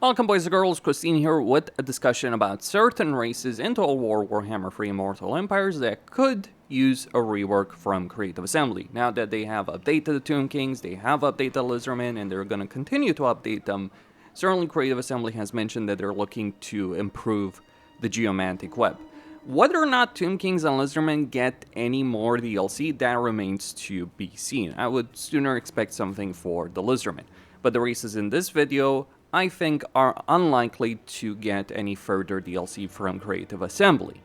Welcome boys and girls, Christine here with a discussion about certain races in Total War Warhammer 3 Immortal Empires that could use a rework from Creative Assembly. Now that they have updated the Tomb Kings, they have updated the Lizardmen, and they're going to continue to update them, certainly Creative Assembly has mentioned that they're looking to improve the Geomantic Web. Whether or not Tomb Kings and Lizardmen get any more DLC, that remains to be seen. I would sooner expect something for the Lizardmen. But the races in this video, I think, are unlikely to get any further DLC from Creative Assembly.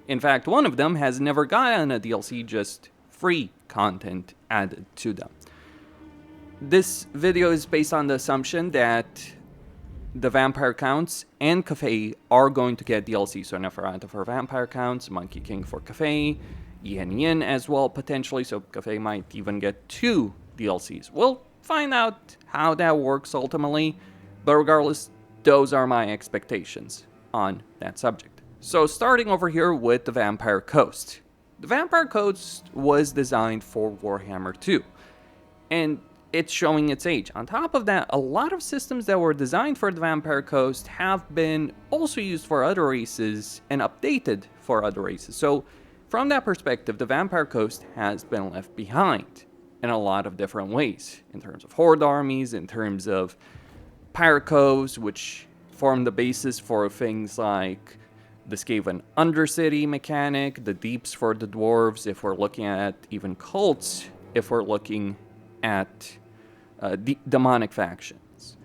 In fact, one of them has never gotten a DLC, just free content added to them. This video is based on the assumption that the Vampire Counts and Cafe are going to get DLC. So Neferata for Vampire Counts, Monkey King for Cafe, Yin Yin as well potentially, so Cafe might even get 2 DLCs. We'll find out how that works ultimately. But regardless, those are my expectations on that subject. So starting over here with the Vampire Coast. The Vampire Coast was designed for Warhammer 2, and it's showing its age. On top of that, a lot of systems that were designed for the Vampire Coast have been also used for other races and updated for other races. So from that perspective, the Vampire Coast has been left behind in a lot of different ways, in terms of Horde armies, in terms of Pirate Coves, which form the basis for things like the Skaven Undercity mechanic, the Deeps for the Dwarves, if we're looking at even cults, if we're looking at demonic factions.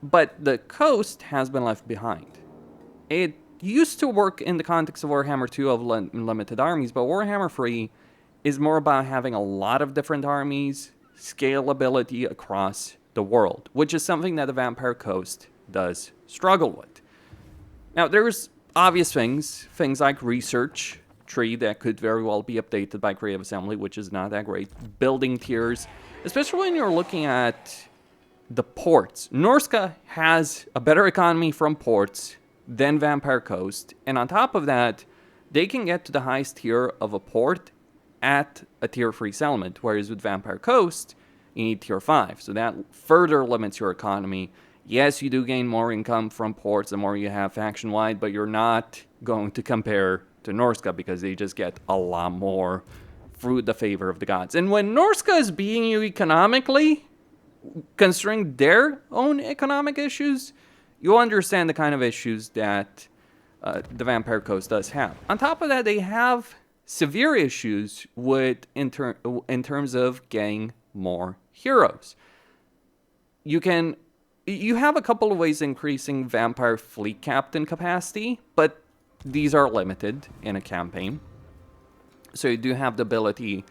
But the coast has been left behind. It used to work in the context of Warhammer 2 of limited armies, but Warhammer 3 is more about having a lot of different armies, scalability across the world, which is something that the Vampire Coast does struggle with. Now, there's obvious things like research tree that could very well be updated by Creative Assembly, which is not that great. Building tiers, especially when you're looking at the ports. Norska has a better economy from ports than Vampire Coast, and on top of that, they can get to the highest tier of a port at a tier 3 settlement, whereas with Vampire Coast, you need tier 5, so that further limits your economy. Yes, you do gain more income from ports the more you have faction-wide, but you're not going to compare to Norska because they just get a lot more through the favor of the gods. And when Norska is beating you economically, considering their own economic issues, you understand the kind of issues that the Vampire Coast does have. On top of that, they have severe issues with in terms of getting more heroes. You have a couple of ways increasing Vampire Fleet Captain capacity, but these are limited in a campaign. So you do have the ability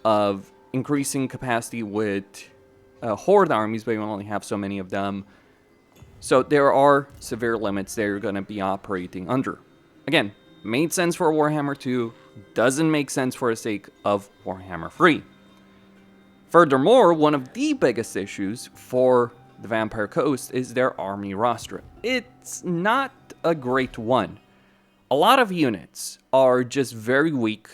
of increasing capacity with Horde armies, but you only have so many of them. So there are severe limits that you're going to be operating under. Again, made sense for Warhammer 2, doesn't make sense for the sake of Warhammer 3. Furthermore, one of the biggest issues for the Vampire Coast is their army roster. It's not a great one. A lot of units are just very weak,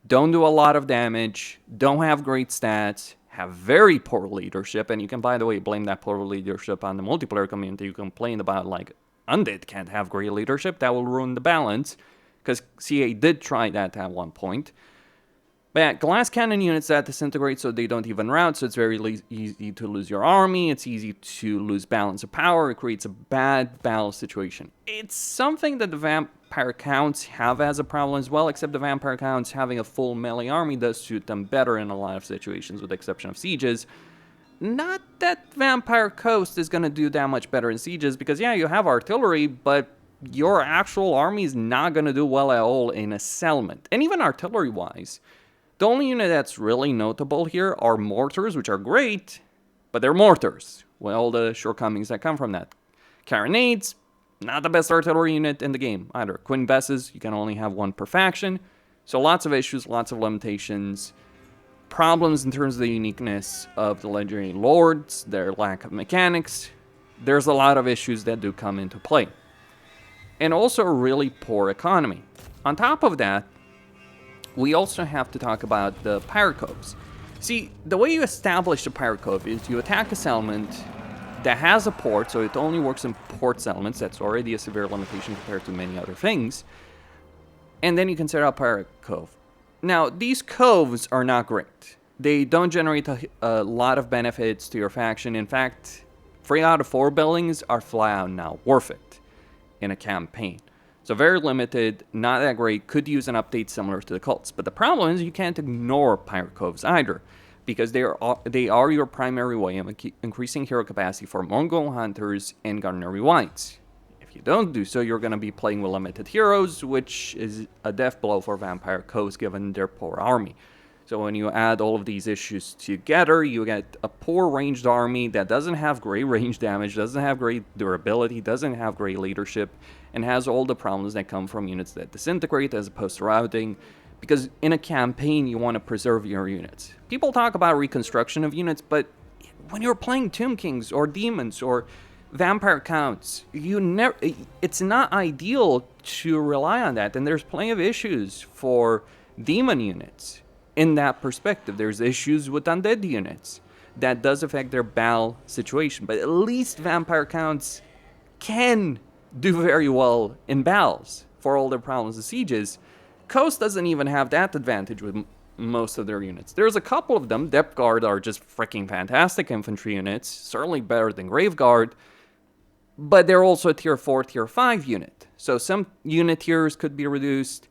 don't do a lot of damage, don't have great stats, have very poor leadership, and you can, by the way, blame that poor leadership on the multiplayer community. You complain about, like, Undead can't have great leadership, that will ruin the balance, because CA did try that at one point. But yeah, glass cannon units that disintegrate so they don't even route, so it's very easy to lose your army, it's easy to lose balance of power, it creates a bad battle situation. It's something that the Vampire Counts have as a problem as well, except the Vampire Counts having a full melee army does suit them better in a lot of situations, with the exception of sieges. Not that Vampire Coast is going to do that much better in sieges, because yeah, you have artillery, but your actual army is not going to do well at all in a settlement. And even artillery-wise, the only unit that's really notable here are mortars, which are great, but they're mortars, with all the shortcomings that come from that. Carronades, not the best artillery unit in the game either. Queen Besses, you can only have one per faction, so lots of issues, lots of limitations. Problems in terms of the uniqueness of the Legendary Lords, their lack of mechanics. There's a lot of issues that do come into play. And also a really poor economy. On top of that, we also have to talk about the Pirate Coves. See, the way you establish the Pirate Cove is you attack a settlement, that has a port, so it only works in port settlements. That's already a severe limitation compared to many other things. And then you can set up Pirate Cove. Now, these coves are not great. They don't generate a lot of benefits to your faction. In fact, 3 out of 4 buildings are flat out now worth it in a campaign. So very limited, not that great, could use an update similar to the cults. But the problem is you can't ignore Pirate Coves either, because they are your primary way of increasing hero capacity for Mongol hunters and gunnery whites. If you don't do so, you're going to be playing with limited heroes, which is a death blow for Vampire Coves given their poor army. So when you add all of these issues together, you get a poor ranged army that doesn't have great range damage, doesn't have great durability, doesn't have great leadership, and has all the problems that come from units that disintegrate as opposed to routing, because in a campaign you want to preserve your units. People talk about reconstruction of units, but when you're playing Tomb Kings or Demons or Vampire Counts, it's not ideal to rely on that, and there's plenty of issues for Demon units. In that perspective, there's issues with undead units. That does affect their BAL situation, but at least Vampire Counts can do very well in BALs for all their problems with sieges. Coast doesn't even have that advantage with most of their units. There's a couple of them. Depth Guard are just freaking fantastic infantry units, certainly better than Grave Guard, but they're also a tier 4, tier 5 unit. So some unit tiers could be reduced.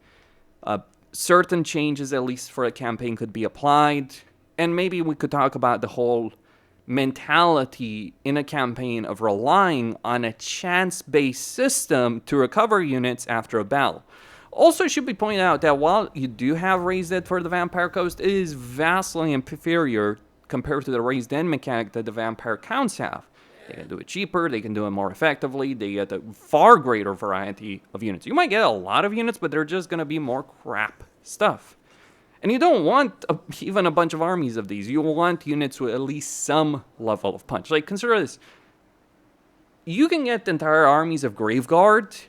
Certain changes, at least for a campaign, could be applied. And maybe we could talk about the whole mentality in a campaign of relying on a chance-based system to recover units after a battle. Also, it should be pointed out that while you do have Raised Dead for the Vampire Coast, it is vastly inferior compared to the Raised Dead mechanic that the Vampire Counts have. They can do it cheaper, they can do it more effectively, they get a far greater variety of units. You might get a lot of units, but they're just going to be more crap stuff. And you don't want even a bunch of armies of these. You want units with at least some level of punch. Like, consider this. You can get entire armies of Graveguard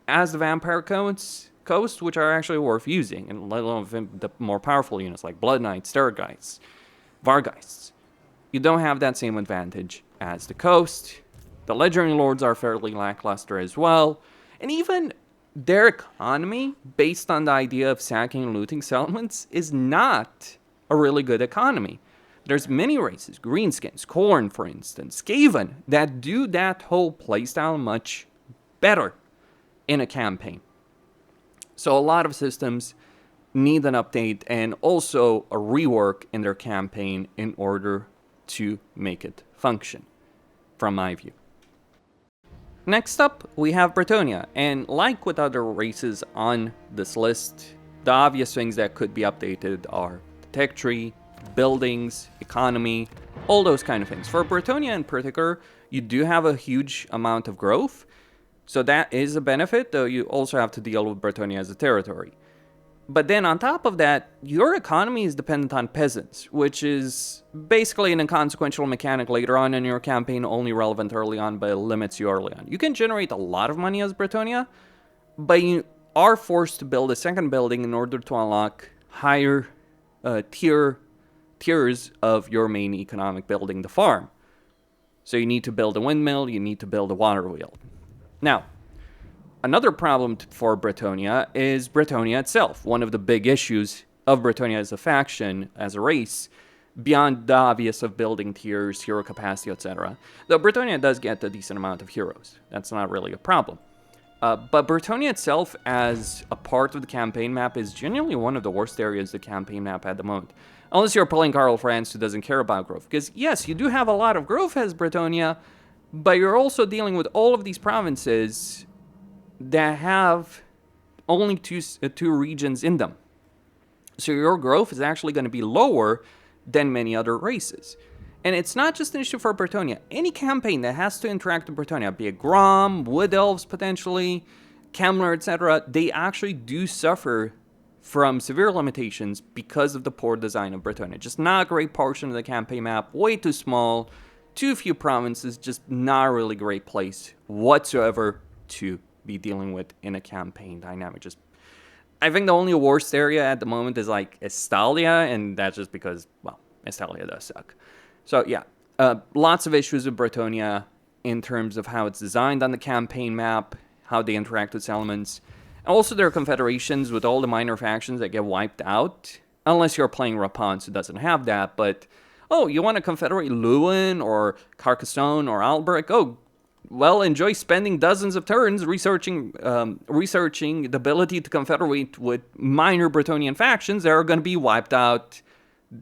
as the Vampire Coast, which are actually worth using, and let alone the more powerful units like Blood Knights, Stergeists, Vargeists. You don't have that same advantage as the Coast. The Legendary Lords are fairly lackluster as well. And even their economy, based on the idea of sacking and looting settlements, is not a really good economy. There's many races, Greenskins, Khorne, for instance, Skaven, that do that whole playstyle much better in a campaign. So a lot of systems need an update and also a rework in their campaign in order to make it function, from my view. Next up, we have Bretonnia, and like with other races on this list, the obvious things that could be updated are the tech tree, buildings, economy, all those kind of things. For Bretonnia in particular, you do have a huge amount of growth, so that is a benefit, though you also have to deal with Bretonnia as a territory. But then on top of that, your economy is dependent on peasants, which is basically an inconsequential mechanic later on in your campaign, only relevant early on, but it limits you early on. You can generate a lot of money as Bretonnia, but you are forced to build a second building in order to unlock higher tiers of your main economic building, the farm. So you need to build a windmill, you need to build a water wheel. Now, another problem for Bretonnia is Bretonnia itself. One of the big issues of Bretonnia as a faction, as a race, beyond the obvious of building tiers, hero capacity, etc. Though Bretonnia does get a decent amount of heroes. That's not really a problem. But Bretonnia itself, as a part of the campaign map, is genuinely one of the worst areas of the campaign map at the moment. Unless you're playing Karl Franz, who doesn't care about growth. Because, yes, you do have a lot of growth as Bretonnia, but you're also dealing with all of these provinces that have only two regions in them. So your growth is actually going to be lower than many other races. And it's not just an issue for Bretonnia. Any campaign that has to interact with Bretonnia, be it Grom, Wood Elves potentially, Kemler, etc., they actually do suffer from severe limitations because of the poor design of Bretonnia. Just not a great portion of the campaign map, way too small, too few provinces, just not a really great place whatsoever to be dealing with in a campaign dynamic. I think the only worst area at the moment is like Estalia, and that's just because, well, Estalia does suck. So yeah, Lots of issues with Bretonnia in terms of how it's designed on the campaign map, how they interact with elements. Also, there are confederations with all the minor factions that get wiped out, unless you're playing Rapance, who doesn't have that. But, oh, you want to confederate Lewin or Carcassonne or Albrecht? Oh, well, enjoy spending dozens of turns researching the ability to confederate with minor Bretonnian factions that are going to be wiped out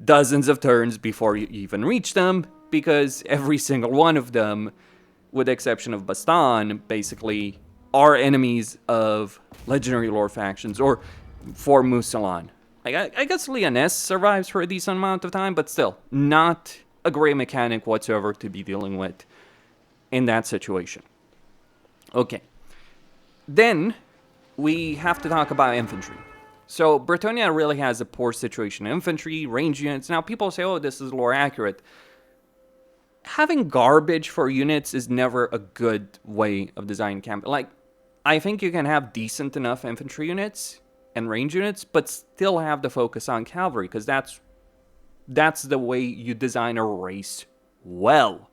dozens of turns before you even reach them, because every single one of them, with the exception of Bastan, basically are enemies of legendary lore factions, or for Musalan. I guess Lyonesse survives for a decent amount of time, but still, not a great mechanic whatsoever to be dealing with in that situation. Okay. Then, we have to talk about infantry. So, Bretonnia really has a poor situation in infantry, range units. Now, people say, oh, this is lore accurate. Having garbage for units is never a good way of designing camp. Like, I think you can have decent enough infantry units and range units, but still have the focus on cavalry, because that's the way you design a race well.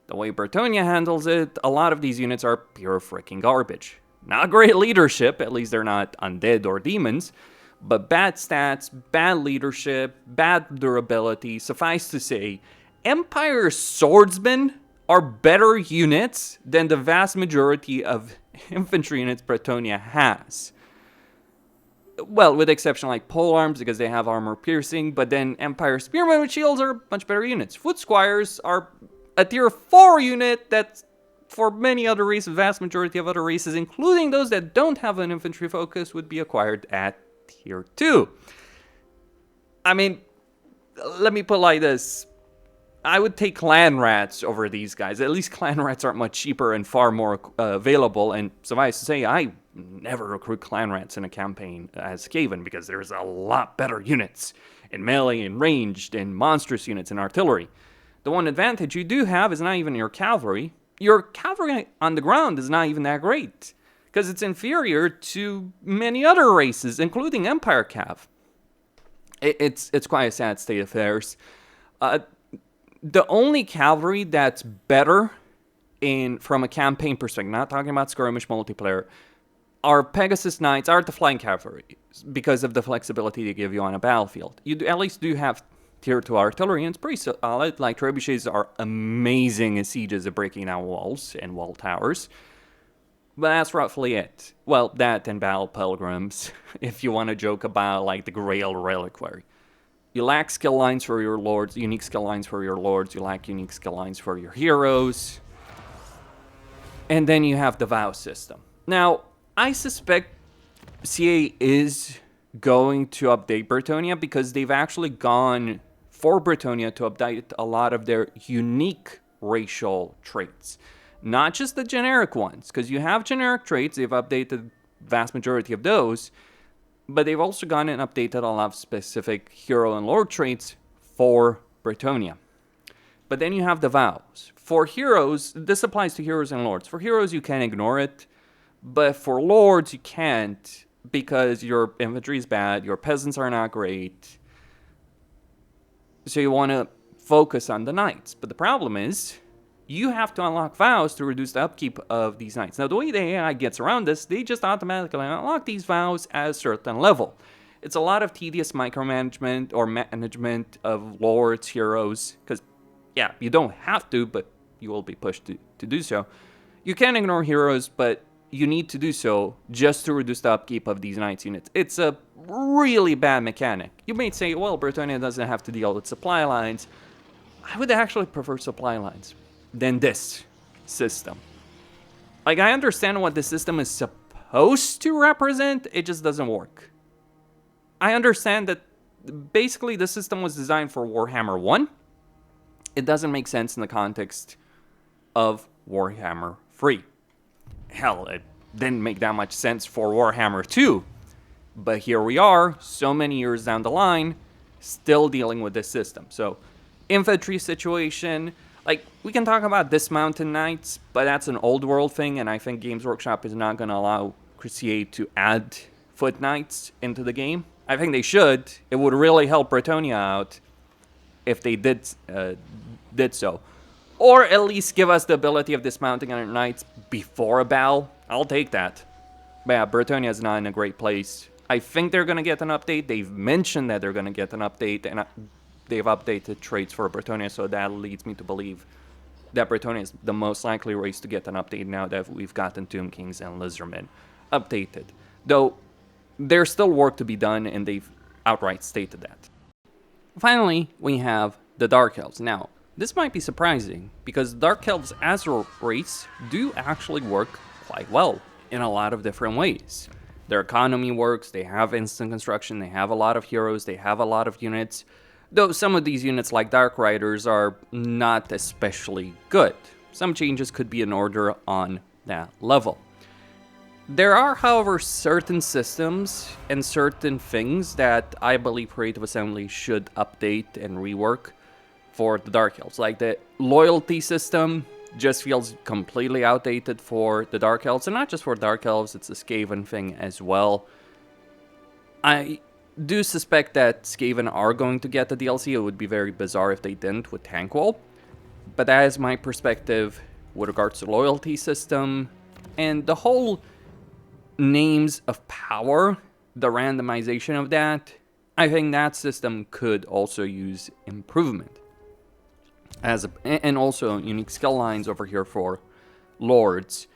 The way Bretonnia handles it, a lot of these units are pure freaking garbage. Not great leadership, at least they're not undead or demons, but bad stats, bad leadership, bad durability. Suffice to say, Empire swordsmen are better units than the vast majority of infantry units Bretonnia has. Well, with the exception like polearms, because they have armor piercing, but then Empire spearmen with shields are much better units. Foot squires are a tier 4 unit that's, for many other races, vast majority of other races, including those that don't have an infantry focus, would be acquired at tier 2. I mean, let me put it like this. I would take clan rats over these guys. At least clan rats aren't much cheaper and far more available. And suffice to say, I never recruit clan rats in a campaign as Skaven, because there's a lot better units in melee and ranged and monstrous units in artillery. The one advantage you do have is not even your cavalry. Your cavalry on the ground is not even that great, because it's inferior to many other races, including Empire Cav. It's quite a sad state of affairs. The only cavalry that's better from a campaign perspective, not talking about skirmish multiplayer, are Pegasus Knights, are the flying cavalry, because of the flexibility they give you on a battlefield. You at least do have tier 2 artillery, and it's pretty solid. Like, trebuchets are amazing in sieges at breaking down walls and wall towers. But that's roughly it. Well, that and battle pilgrims, if you want to joke about, like, the Grail Reliquary. You lack skill lines for your lords, unique skill lines for your lords. You lack unique skill lines for your heroes. And then you have the vow system. Now, I suspect CA is going to update Bretonnia, because they've actually gone for Bretonnia to update a lot of their unique racial traits. Not just the generic ones, because you have generic traits. They've updated the vast majority of those. But they've also gone and updated a lot of specific hero and lord traits for Bretonnia. But then you have the vows. For heroes, this applies to heroes and lords. For heroes, you can ignore it. But for lords, you can't, because your infantry is bad, your peasants are not great. So you want to focus on the knights. But the problem is, you have to unlock vows to reduce the upkeep of these knights. Now, the way the AI gets around this, they just automatically unlock these vows at a certain level. It's a lot of tedious micromanagement or management of lords, heroes, because, yeah, you don't have to, but you will be pushed to do so. You can ignore heroes, but you need to do so just to reduce the upkeep of these knights units. It's a really bad mechanic. You may say, well, Bretonnia doesn't have to deal with supply lines. I would actually prefer supply lines than this system. Like, I understand what this system is supposed to represent, it just doesn't work. I understand that basically the system was designed for Warhammer 1. It doesn't make sense in the context of Warhammer 3. Hell, it didn't make that much sense for Warhammer 2. But here we are, so many years down the line, still dealing with this system. So, infantry situation. Like, we can talk about Dismounted Knights, but that's an old world thing, and I think Games Workshop is not going to allow Crusade to add Foot Knights into the game. I think they should. It would really help Bretonnia out if they did so. Or at least give us the ability of dismounting our knights before a battle. I'll take that. But yeah, Bretonnia is not in a great place. I think they're going to get an update. They've mentioned that they're going to get an update, and they've updated traits for Bretonnia, so that leads me to believe that Bretonnia is the most likely race to get an update now that we've gotten Tomb Kings and Lizardmen updated. Though, there's still work to be done, and they've outright stated that. Finally, we have the Dark Elves. Now, this might be surprising, because Dark Elves as a race do actually work quite well in a lot of different ways. Their economy works, they have instant construction, they have a lot of heroes, they have a lot of units, though some of these units like Dark Riders are not especially good. Some changes could be in order on that level. There are, however, certain systems and certain things that I believe Creative Assembly should update and rework for the Dark Elves. Like the loyalty system just feels completely outdated for the Dark Elves, and not just for Dark Elves, it's a Skaven thing as well. I do suspect that Skaven are going to get the DLC. It would be very bizarre if they didn't with Tankwall, but that is my perspective with regards to the loyalty system and the whole names of power, the randomization of that. I think that system could also use improvement. And also unique skill lines over here for lords,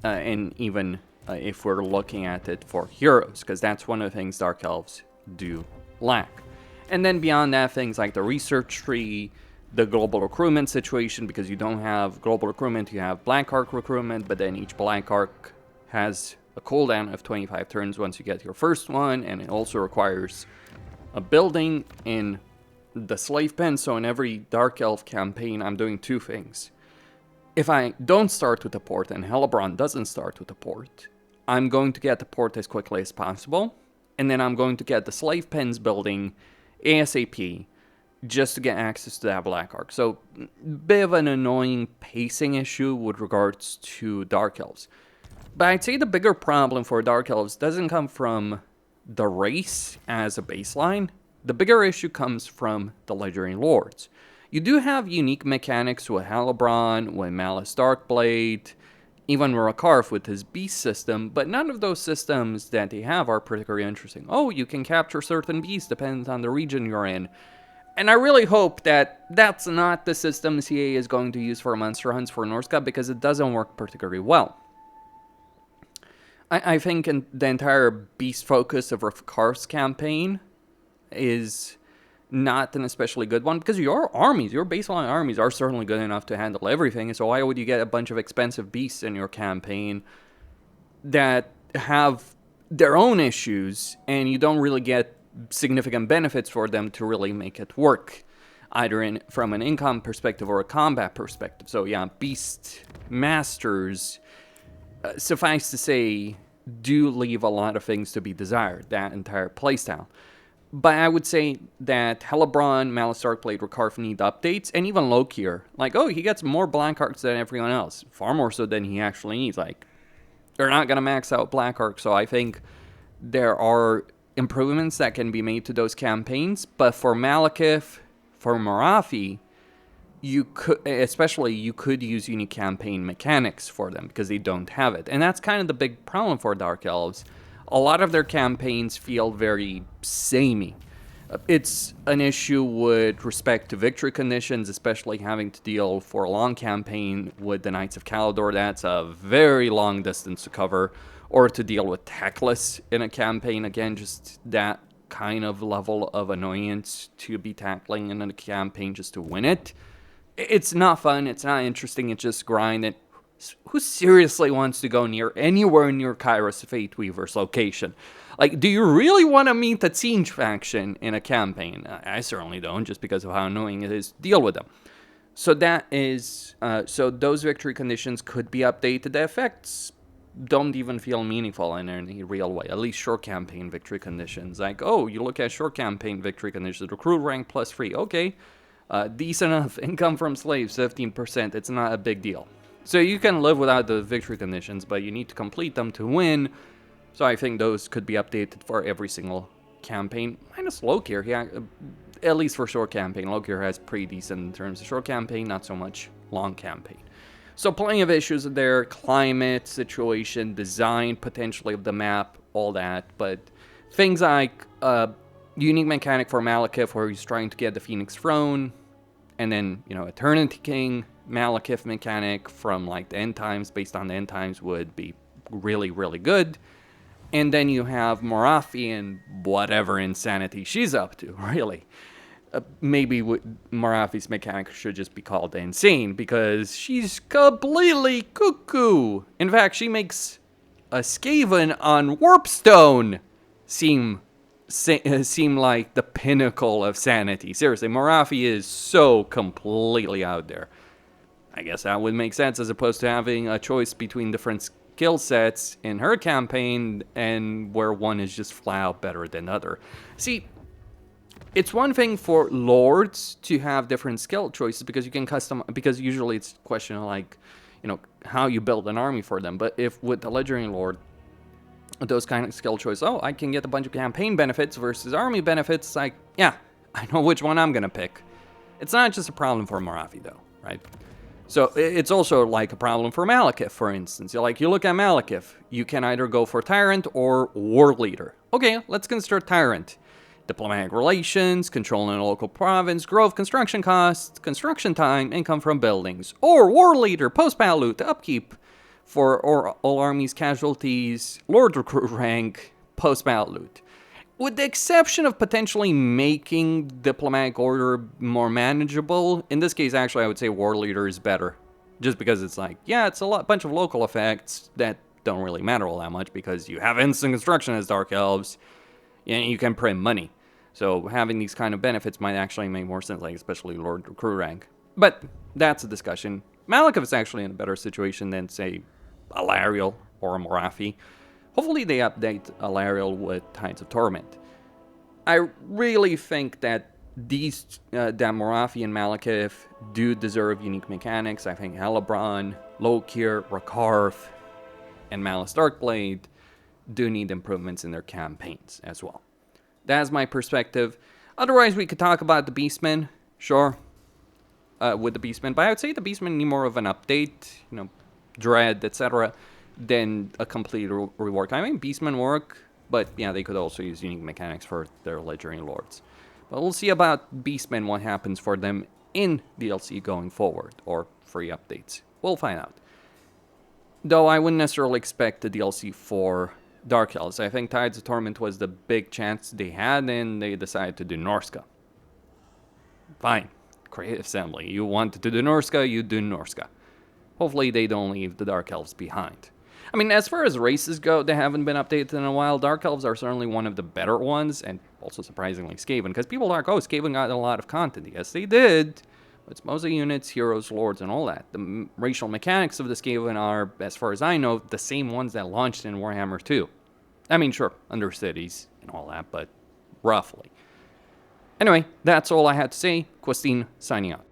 and even if we're looking at it for heroes, because that's one of the things Dark Elves do lack. And then beyond that, things like the research tree, the global recruitment situation, because you don't have global recruitment, you have Black Arc recruitment, but then each Black Arc has a cooldown of 25 turns once you get your first one, and it also requires a building in the slave pen. So in every Dark Elf campaign, I'm doing two things. If I don't start with the port and Hellebron doesn't start with the port, I'm going to get the port as quickly as possible, and then I'm going to get the slave pens building ASAP just to get access to that Black Arc. So bit of an annoying pacing issue with regards to Dark Elves. But I'd say the bigger problem for Dark Elves doesn't come from the race as a baseline. The bigger issue comes from the Legendary Lords. You do have unique mechanics with Hellebron, with Malice Darkblade, even Rakarth with his beast system, but none of those systems that they have are particularly interesting. Oh, you can capture certain beasts depending on the region you're in. And I really hope that that's not the system CA is going to use for monster hunts for Norska, because it doesn't work particularly well. I think the entire beast focus of Rakarth's campaign is not an especially good one, because your armies, your baseline armies are certainly good enough to handle everything, so why would you get a bunch of expensive beasts in your campaign that have their own issues, and you don't really get significant benefits for them to really make it work, either from an income perspective or a combat perspective. So yeah, beast masters, suffice to say, do leave a lot of things to be desired, that entire playstyle. But I would say that Hellebron, Malice Darkblade, Rakarth need updates, and even Lokir. Like, oh, he gets more Black Arcs than everyone else. Far more so than he actually needs. Like, they're not going to max out Black Arc, so I think there are improvements that can be made to those campaigns. But for Malekith, for Marathi, you could use unique campaign mechanics for them, because they don't have it. And that's kind of the big problem for Dark Elves. A lot of their campaigns feel very samey. It's an issue with respect to victory conditions, especially having to deal for a long campaign with the Knights of Caledor. That's a very long distance to cover. Or to deal with Tackless in a campaign. Again, just that kind of level of annoyance to be tackling in a campaign just to win it. It's not fun, it's not interesting, it's just grind. Who seriously wants to go anywhere near Kairos Fateweaver's location? Like, do you really want to meet the Siege faction in a campaign? I certainly don't, just because of how annoying it is to deal with them. So that is, so those victory conditions could be updated. The effects don't even feel meaningful in any real way, at least short campaign victory conditions. Like, oh, you look at short campaign victory conditions, recruit rank +3, okay. Decent enough income from slaves, 15%, it's not a big deal. So you can live without the victory conditions, but you need to complete them to win. So I think those could be updated for every single campaign. Minus Lokir, yeah, at least for short campaign. Lokir has pretty decent in terms of short campaign, not so much long campaign. So plenty of issues there, climate, situation, design, potentially of the map, all that. But things like unique mechanic for Malekith where he's trying to get the Phoenix Throne, and then, Eternity King, Malekith mechanic from like the End Times, based on the End Times, would be really, really good. And then you have Morathi and whatever insanity she's up to, really. Maybe Morathi's mechanic should just be called insane, because she's completely cuckoo. In fact, she makes a Skaven on Warpstone seem like the pinnacle of sanity. Seriously, Morathi is so completely out there. I guess that would make sense, as opposed to having a choice between different skill sets in her campaign, and where one is just flat out better than the other. See, it's one thing for lords to have different skill choices, because you can because usually it's a question of like, how you build an army for them. But if with the legendary lord, those kind of skill choices, I can get a bunch of campaign benefits versus army benefits, like, yeah, I know which one I'm gonna pick. It's not just a problem for Morathi though, right? So it's also like a problem for Malekith, for instance. You look at Malekith, you can either go for Tyrant or War Leader. Okay, let's consider Tyrant. Diplomatic relations, controlling a local province, growth, construction costs, construction time, income from buildings. Or War Leader, post-battle loot, upkeep for all armies, casualties, Lord Recruit rank, post-battle loot. With the exception of potentially making Diplomatic Order more manageable, in this case, actually, I would say War Leader is better. Just because it's like, yeah, it's a bunch of local effects that don't really matter all that much, because you have instant construction as Dark Elves, and you can print money. So having these kind of benefits might actually make more sense, like especially Lord Recruit rank. But that's a discussion. Malekith is actually in a better situation than, say, Alariel or Morathi. Hopefully they update Alariel with Tides of Torment. I really think that that Morathi and Malekith do deserve unique mechanics. I think Hellebrand, Lokir, Rakarth, and Malus Darkblade do need improvements in their campaigns as well. That's my perspective. Otherwise, we could talk about the Beastmen, sure, with the Beastmen. But I would say the Beastmen need more of an update, Dread, etc., than a complete rework. I mean, Beastmen work, but yeah, they could also use unique mechanics for their legendary lords. But we'll see about Beastmen, what happens for them in DLC going forward, or free updates. We'll find out. Though I wouldn't necessarily expect the DLC for Dark Elves. I think Tides of Torment was the big chance they had, and they decided to do Norska. Fine. Creative Assembly. You wanted to do Norska, you do Norska. Hopefully they don't leave the Dark Elves behind. I mean, as far as races go, they haven't been updated in a while. Dark Elves are certainly one of the better ones, and also surprisingly Skaven, because people are like, Skaven got a lot of content. Yes, they did. It's mostly units, heroes, lords, and all that. The racial mechanics of the Skaven are, as far as I know, the same ones that launched in Warhammer 2. I mean, sure, under cities and all that, but roughly. Anyway, that's all I had to say. Questine signing out.